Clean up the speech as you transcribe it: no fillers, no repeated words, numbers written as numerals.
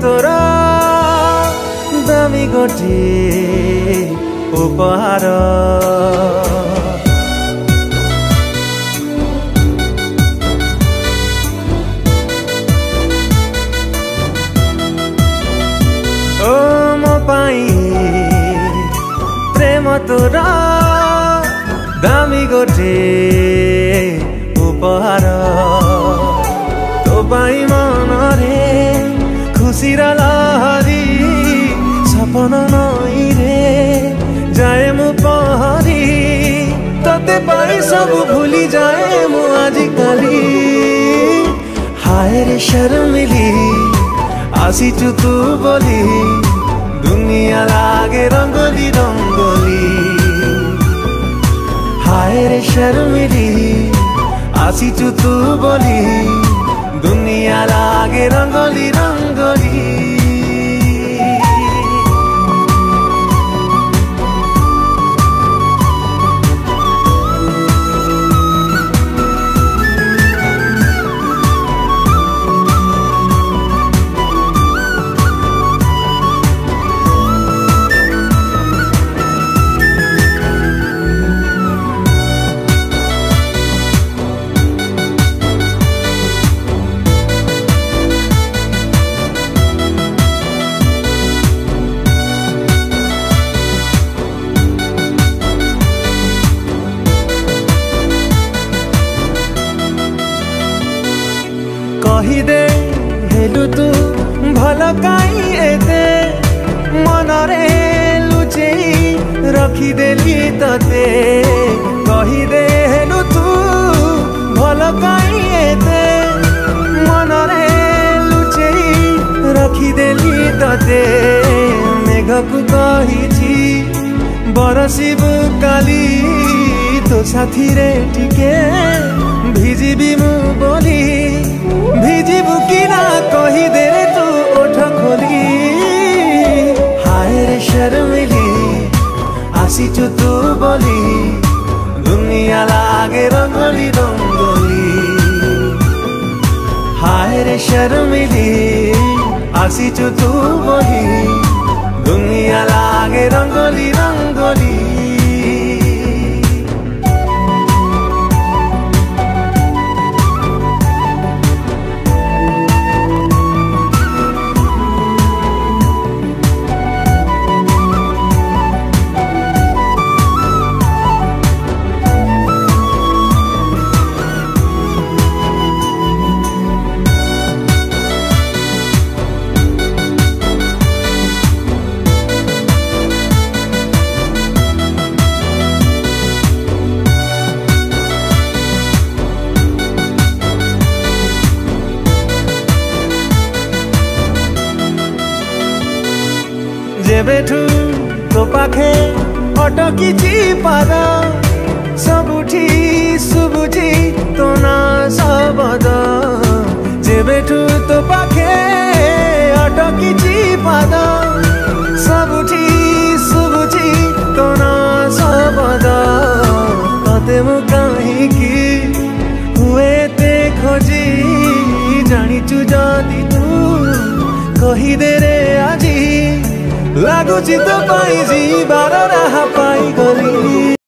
तोर दामी गोटे उपहार ओ मो पाई प्रेम तोर दामी गोटे उपहार तो पाई मनरे खुशी र लहरी सपन नई रे जाए मु पहरी तते पाई सब भूली जाए मु आजिकाली हाय रे शर्मिली आसीचु तू बोली दुनिया लागे रंगोली रंगोली हाय रे शर्मिली आसीचु तू बोली दुनिया लागे रंगोली रंगोली कहीदे हेलु तू भल काई एते मनरे लुचे रखीदेली तते कहीदे हेलु तू भल काई एते मनरे लुचे रखीदेली तते मेघ को कही बरसिबु काली तो साथी रे टिके भिजिबी मु बोली भिजिबु कि ना कही दे रे तू ओठ खोली हाय रे शर्मिली आसीचु तू बोली दुनिया लागे रंगोली रंगोली हाय रे शर्मिली आसीचु तू बोली दुनिया लागे रंगोली रंगोली जेबेठू तो पाखे अटकी पाद सबुठी सुबुझी तो ना सबद जेबेठू तो पाखे अटकी पाद सबुठी सुबुझी तो ना सबद तते मु काहीकि हुए ते खोजी जानिचु जदि तू कही दे रे आजी लागुची तो पाई जीवार राह।